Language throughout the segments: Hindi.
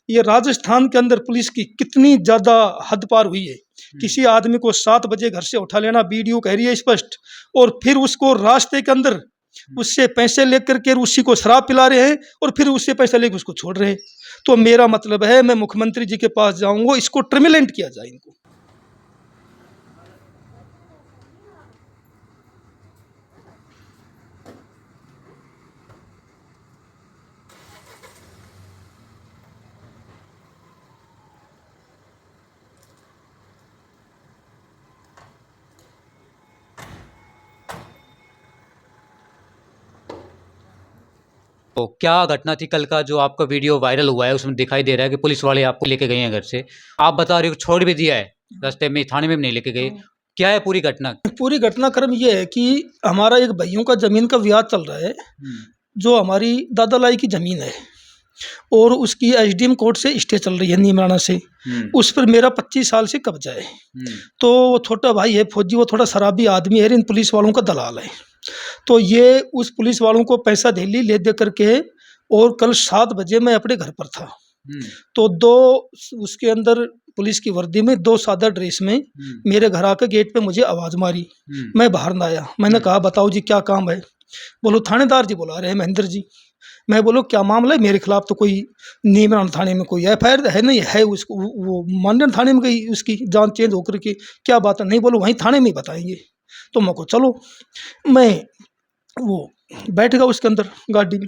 ये राजस्थान के अंदर पुलिस की कितनी ज़्यादा हद पार हुई है। किसी आदमी को 7 बजे घर से उठा लेना, वीडियो कह रही है स्पष्ट, और फिर उसको रास्ते के अंदर उससे पैसे लेकर के उसी को शराब पिला रहे हैं और फिर उससे पैसे लेकर उसको छोड़ रहे हैं। तो मेरा मतलब है, मैं मुख्यमंत्री जी के पास जाऊंगा, इसको टर्मिनेट किया जाए इनको। तो क्या घटना थी कल का जो आपका वीडियो वायरल हुआ है? उसमें दिखाई दे रहा है कि पुलिस वाले आपको लेके गए हैं घर से, आप बता रहे हो छोड़ भी दिया है रास्ते में, थाने में भी नहीं लेके गए। क्या है पूरी घटना? पूरी घटनाक्रम ये है कि हमारा एक भाइयों का जमीन का विवाद चल रहा है, जो हमारी दादा लाई की जमीन है और उसकी एसडीएम कोर्ट से स्टे चल रही है नीमराना से। उस पर मेरा 25 साल से कब्जा है। तो वो छोटा भाई है फौजी, वो थोड़ा शराबी आदमी है, इन पुलिस वालों का दलाल है। तो ये उस पुलिस वालों को पैसा धेली ले दे करके, और कल 7 बजे मैं अपने घर पर था, तो दो उसके अंदर पुलिस की वर्दी में, 2 सादा ड्रेस में मेरे घर आकर गेट पे मुझे आवाज़ मारी। मैं बाहर ना आया। मैंने कहा बताओ जी क्या काम है? बोलो थानेदार जी बुला रहे हैं, महेंद्र जी। मैं बोलो क्या मामला है? मेरे खिलाफ तो कोई नीमराना थाने में कोई एफआईआर है नहीं है, उसको वो मानन थाने में गई, उसकी जान चेंज होकर के क्या बात है? नहीं, बोलो वहीं थाने में ही बताएंगे। तो मैं को चलो, मैं वो बैठ गया उसके अंदर गाड़ी में।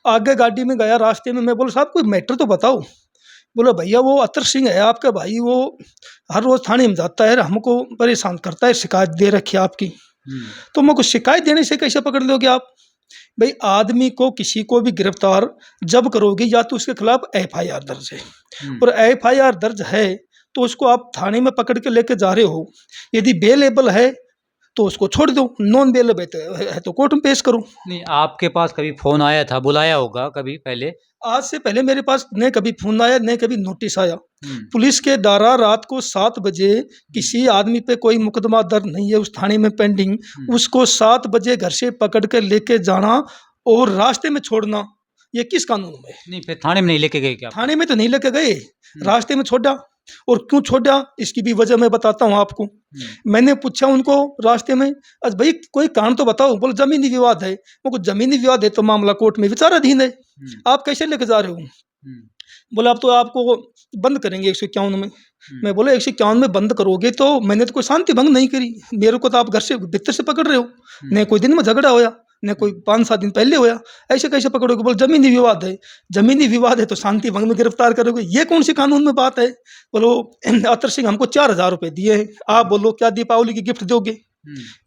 आगे गाड़ी में गया, रास्ते में मैं बोला साहब कोई मैटर तो बताओ। बोला भैया वो अतर सिंह है आपका भाई, वो हर रोज़ थाने में जाता है, हमको परेशान करता है, शिकायत दे रखी है आपकी। तो मैं को शिकायत देने से कैसे पकड़ लोगे आप? भाई आदमी को किसी को भी गिरफ्तार जब करोगे या तो उसके खिलाफ एफआईआर दर्ज है, और एफआईआर दर्ज है तो उसको आप थाने में पकड़ के लेके जा रहे हो। यदि बेलेबल है तो उसको छोड़ दो, नॉन बेलेबल है तो कोर्ट में पेश करो। नहीं, आपके पास कभी फोन आया था, बुलाया होगा कभी पहले? आज से पहले मेरे पास न कभी फोन आया न कभी नोटिस आया। पुलिस के द्वारा रात को 7 बजे किसी आदमी पे कोई मुकदमा दर्ज नहीं है उस थाने में पेंडिंग, उसको 7 बजे घर से पकड़ कर लेके जाना और रास्ते में छोड़ना, ये किस कानून में? नहीं, फिर थाने में नहीं लेके गए क्या? थाने में तो नहीं लेके गए, रास्ते में छोड़ा। और क्यों छोड़ा इसकी भी वजह मैं बताता हूँ आपको। मैंने पूछा उनको रास्ते में, अच्छा भाई कोई कारण तो बताओ। बोले जमीनी विवाद है। वो जमीनी विवाद है तो मामला कोर्ट में विचाराधीन है, आप कैसे लेके जा रहे हो? बोला अब तो आपको बंद करेंगे 151 में। मैं बोला 151 में बंद करोगे तो मैंने तो कोई शांति भंग नहीं करी, मेरे को तो आप घर से भीतर से पकड़ रहे हो, न कोई दिन में झगड़ा होया न कोई 5-7 दिन पहले होया, ऐसे कैसे पकड़ोगे? बोल जमीनी विवाद है। जमीनी विवाद है तो शांति भंग में गिरफ्तार करोगे, ये कौन सी कानून में बात है? बोलो अतर सिंह हमको 4,000 रुपये दिए हैं, आप बोलो क्या दीपावली की गिफ्ट दोगे?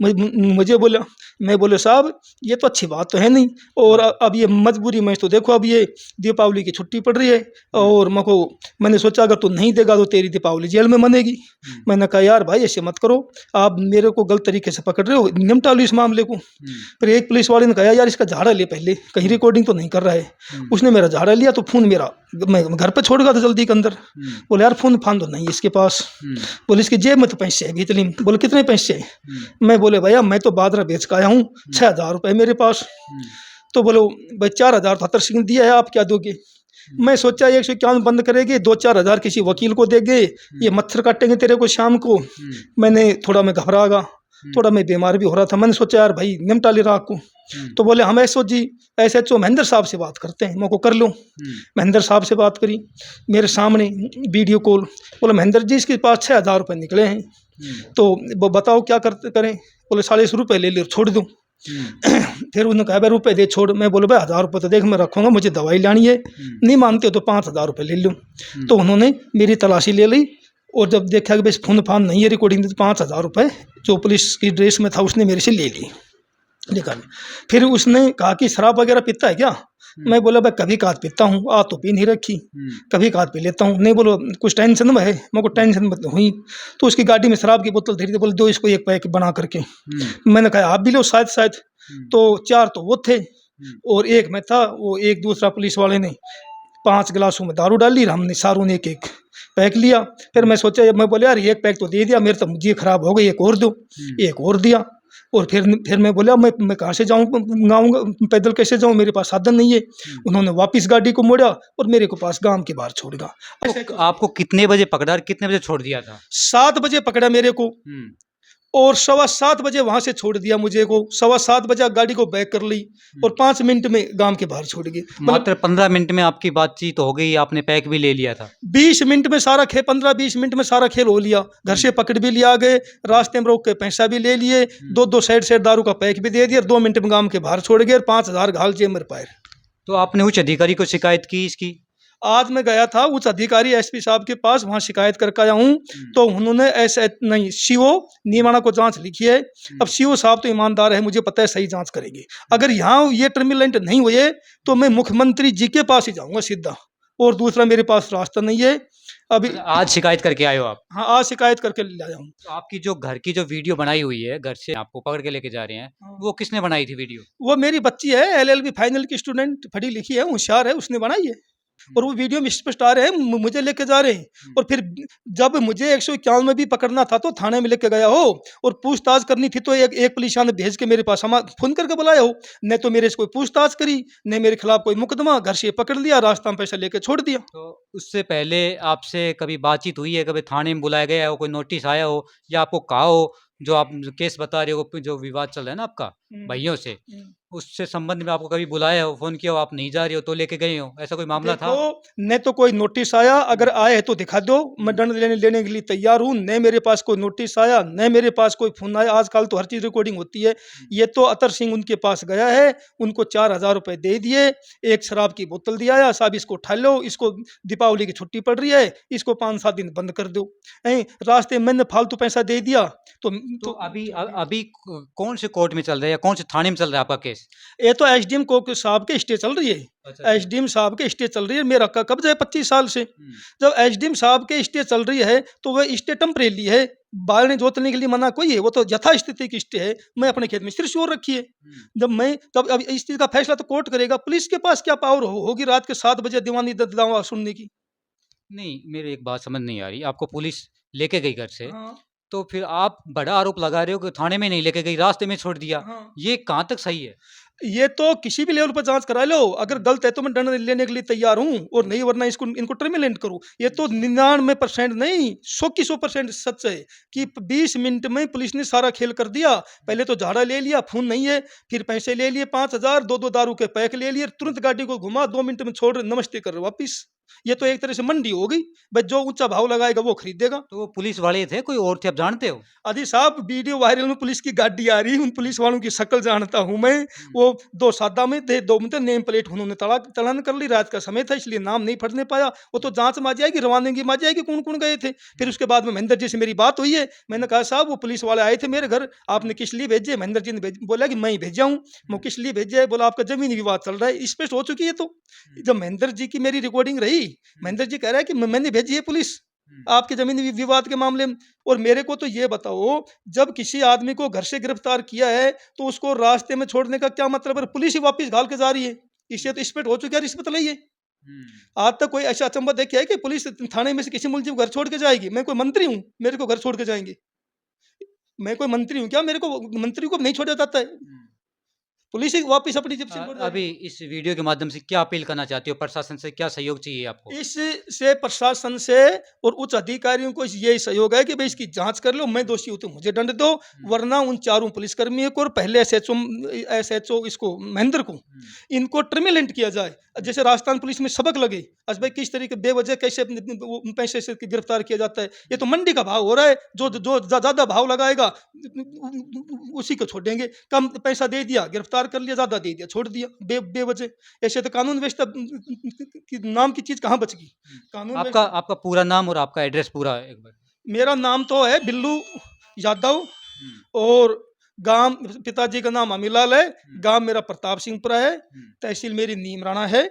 मुझे बोला, मैं बोले साहब ये तो अच्छी बात तो है नहीं, और अब ये मजबूरी में तो देखो अब ये दीपावली की छुट्टी पड़ रही है, और मैंने सोचा अगर तू नहीं देगा तो तेरी दीपावली जेल में मनेगी। मैंने कहा यार भाई ऐसे मत करो, आप मेरे को गलत तरीके से पकड़ रहे हो, निपटा लो इस मामले को। फिर एक पुलिस वाले ने कहा यार इसका झाड़ा ले पहले, कहीं रिकॉर्डिंग तो नहीं कर रहा है। उसने मेरा झाड़ा लिया तो फोन मेरा मैं घर पर छोड़ गया था जल्दी के अंदर। बोले यार फोन फान तो नहीं इसके पास। बोले इसकी जेब में तो पैसे है भीतरी। बोले कितने पैसे है? मैं बोले भैया मैं तो बादरा बेच के आया हूँ, 6,000 रुपये मेरे पास। तो बोलो भाई 4,000 तो अतर सिंह दिया है, आप क्या दोगे? मैं सोचा 151 बंद करेंगे, 2-4 हज़ार किसी वकील को देंगे, ये मच्छर काटेंगे तेरे को शाम को। मैं घबरा गया, थोड़ा मैं बीमार भी हो रहा था। मैंने सोचा यार भाई निपटा ले रात को। तो बोले हम एसएचओ महेंद्र साहब से बात करते हैं, मैं को कर लूँ। महेंद्र साहब से बात करी मेरे सामने वीडियो कॉल। बोले महेंद्र जी इसके पास 6,000 रुपये निकले हैं, तो वो बताओ क्या करें? बोले 150 रुपये ले लो छोड़ दूँ। फिर उन्होंने कहा भाई रुपये दे छोड़। मैं बोले भाई 1,000 रुपये तो देख मैं रखूँगा, मुझे दवाई लानी है, नहीं मानते हो तो 5,000 रुपये ले लूँ। तो उन्होंने मेरी तलाशी ले ली, और जब देखा कि भाई फोन फान नहीं है रिकॉर्डिंग, तो 5,000 रुपये जो पुलिस की ड्रेस में था उसने मेरे से ले ली निकाल। फिर उसने कहा कि शराब वगैरह पीता है क्या? मैं बोला भाई कभी काट पीता हूँ, आज तो पी नहीं रखी, कभी काट पी लेता हूँ। नहीं बोलो कुछ टेंशन में है, मेरे को टेंशन में हुई। तो उसकी गाड़ी में शराब की बोतल धरी थी, बोले दो इसको एक पैक बना करके। मैंने कहा आप भी लो शायद। तो 4 तो वो थे और एक मैं था। वो एक दूसरा पुलिस वाले ने 5 गिलासों में दारू डाली, हमने सारों ने एक पैक लिया। फिर मैं सोचा, मैं बोले यार एक पैक तो दे दिया, मेरे तो मुझे खराब हो गई, एक और दो, एक और दिया। और फिर मैं बोला मैं कहाँ से जाऊँ गाँव, पैदल कैसे जाऊँ, मेरे पास साधन नहीं है। उन्होंने वापस गाड़ी को मोड़ा और मेरे को पास गांव के बाहर छोड़ गया। ऐसे आपको कितने बजे पकड़ा और कितने बजे छोड़ दिया था? 7 बजे पकड़ा मेरे को हुँ, और 7:15 बजे वहां से छोड़ दिया मुझे को। 7:15 बजे गाड़ी को बैक कर ली और 5 मिनट में गांव के बाहर छोड़ गए। मतलब मात्र 15 मिनट में आपकी बातचीत हो गई, आपने पैक भी ले लिया था। 20 मिनट में सारा खेल, 15-20 मिनट में सारा खेल हो लिया। घर से पकड़ भी लिया गए, रास्ते में रोक के पैसा भी ले लिए, 2-2 सेट दारू का पैक भी दे दिया, 2 मिनट में गांव के बाहर छोड़ गए और 5,000 घाल जेब में पाए। तो आपने उच्च अधिकारी को शिकायत की इसकी? आज मैं गया था उच्च अधिकारी एसपी साहब के पास, वहां शिकायत करके आया हूँ। तो उन्होंने ऐसे नहीं, सीओ नीमाणा को जांच लिखी है। अब सीओ साहब तो ईमानदार है, मुझे पता है सही जांच करेंगे। अगर यहाँ ये टर्मिनेंट नहीं हुए तो मैं मुख्यमंत्री जी के पास ही जाऊंगा सीधा, और दूसरा मेरे पास रास्ता नहीं है अभी। मतलब आज शिकायत करके आए हो आप? हाँ, आज शिकायत करके ले आया हूँ। तो आपकी जो घर की जो वीडियो बनाई हुई है, घर से आपको पकड़ के लेके जा रहे हैं, हाँ। वो किसने बनाई थी वीडियो? वो मेरी बच्ची है, LLB फाइनल की स्टूडेंट, पढ़ी लिखी है, होशियार है, उसने बनाई है। और वो वीडियो में स्पष्ट आ रहे हैं, मुझे लेके जा रहे हैं। और फिर जब मुझे 151 में भी पकड़ना था तो थाने में लेके गया हो, और पूछताछ करनी थी तो एक पुलिस ने भेज के मेरे पास फोन करके बुलाया हो। न तो मेरे से कोई पूछताछ करी, न मेरे खिलाफ कोई मुकदमा, घर से पकड़ लिया, रास्ता में पैसा लेके छोड़ दिया। तो उससे पहले आपसे कभी बातचीत हुई है, कभी थाने में बुलाया गया हो, कोई नोटिस आया हो या आपको कहा हो, जो आप केस बता रहे हो, जो विवाद चल रहा है ना आपका भाइयों से, उससे संबंध में आपको कभी बुलाया हो, फोन किया हो, आप नहीं जा रहे हो तो लेके गए हो, ऐसा कोई मामला था? देखो, न तो कोई नोटिस आया, अगर आए है तो दिखा दो, मैं दंड लेने के लिए तैयार हूँ। न मेरे पास कोई नोटिस आया, न मेरे पास कोई फोन आया। आजकल तो हर चीज रिकॉर्डिंग होती है। ये तो अतर सिंह उनके पास गया है, उनको 4,000 रुपए दे दिए, एक शराब की बोतल दिया, साहब इसको उठा लो, इसको दीपावली की छुट्टी पड़ रही है, इसको 5-7 दिन बंद कर दो। रास्ते में मैंने फालतू पैसा दे दिया। तो अभी कौन से कोर्ट में चल रहा है या कौन से थाने में चल रहा है आपका केस? ये तो एसडीएम को साहब के स्टे चल रही है। अच्छा। एसडीएम साहब के स्टे चल रही है, मेरा कब्जा है 25 साल से। जब एसडीएम साहब के स्टे चल रही है तो वह स्टे टेम्परेरी है, बाल जोतने के लिए मना कोई है, वो तो यथास्थिति की स्टे है। मैं अपने खेत में त्रिशूल रखी है। जब अब इस चीज का फैसला तो कोर्ट करेगा। पुलिस के पास क्या पावर होगी रात के 7 बजे दीवानी दावा सुनने की? नहीं, मेरी एक बात समझ नहीं आ रही, आपको पुलिस लेके गई घर से, हाँ, तो फिर आप बड़ा आरोप लगा रहे हो कि थाने में नहीं लेके गई, रास्ते में छोड़ दिया। हाँ। ये कहाँ तक सही है? ये तो किसी भी लेवल पर जांच करा लो, अगर गलत है तो मैं दंड लेने के लिए तैयार हूँ, और नहीं वरना इनको टर्मिनेट करूँ। ये तो 99% नहीं, 100% सच है कि 20 मिनट में पुलिस ने सारा खेल कर दिया। पहले तो झाड़ा ले लिया, खून नहीं है, फिर पैसे ले लिए 5,000, 2-2 दारू के पैक ले लिए, तुरंत गाड़ी को घुमा, 2 मिनट में छोड़ नमस्ते कर वापिस। ये तो एक तरह से मंडी हो गई भाई, जो ऊंचा भाव लगाएगा वो खरीदेगा। तो वो पुलिस वाले थे, कोई और थे, आप जानते हो? अजी साहब, वीडियो वायरल में पुलिस की गाड़ी आ रही है, उन पुलिस वालों की शक्ल जानता हूं मैं। वो 2 सादा में थे, 2 में नेम प्लेट उन्होंने तड़ान कर ली, रात का समय था इसलिए नाम नहीं फटने पाया। वो तो जांच में आ जाएगी, रवानगी में आ जाएगी कौन कौन गए थे। फिर उसके बाद में महेंद्र जी से मेरी बात हुई है, मैंने कहा साहब वो पुलिस वाले आए थे मेरे घर, आपने किस लिए भेजे? महेंद्र जी ने बोला कि मैं ही भेजा हूँ। मैं किस लिए भेजा है? बोला आपका जमीनी विवाद चल रहा है। स्पष्ट हो चुकी है। तो जब महेंद्र जी की मेरी रिकॉर्डिंग रही, महेंद्र जी कह रहा है कि मैंने भेजी है पुलिस आपके जमीनी विवाद के मामले में। और मेरे को तो ये बताओ, जब किसी आदमी को घर से गिरफ्तार किया है तो उसको रास्ते में छोड़ने का क्या मतलब है? पुलिस ही वापस घाल के जा रही है, इससे तो स्पष्ट हो चुका है रिश्वत ली है। आज तक कोई ऐसा अचंबा देखा है कि पुलिस थाने में से किसी मुलजिम को घर छोड़ के जाएगी? मैं कोई मंत्री हूँ मेरे को घर छोड़ के जाएंगे? मैं कोई मंत्री हूँ क्या, मेरे को मंत्री को नहीं छोड़ा जाता है? पुलिस ही वापस अपनी जेब से छोड़ जाएगी। अभी इस वीडियो के माध्यम से क्या अपील करना चाहते हो? प्रशासन से क्या सहयोग चाहिए आपको? इससे प्रशासन से और उच्च अधिकारियों को यही सहयोग है कि भाई इसकी जांच कर लो, मैं दोषी हूं तो मुझे दंड दो, वरना उन चारों पुलिसकर्मियों को और पहले एसएचओ इसको महेंद्र को, इनको टर्मिनेट किया जाए। जैसे राजस्थान पुलिस में सबक लगे आज भाई किस तरीके बेवजह कैसे पैसे से गिरफ्तार किया जाता है। ये तो मंडी का भाव हो रहा है, जो जो ज्यादा भाव लगाएगा उसी को छोड़ेंगे। कम पैसा दे दिया गिरफ्तार कर लिया, ज्यादा दे दिया छोड़ दिया बेवजह। ऐसे तो कानून व्यवस्था की नाम की चीज कहाँ बच गई? कानून आपका पूरा नाम और आपका एड्रेस पूरा एक बार। मेरा नाम तो है बिल्लू यादव, और गांव पिताजी का नाम अमीलाल है, गांव मेरा प्रताप सिंहपुरा है, तहसील मेरी नीमराणा है।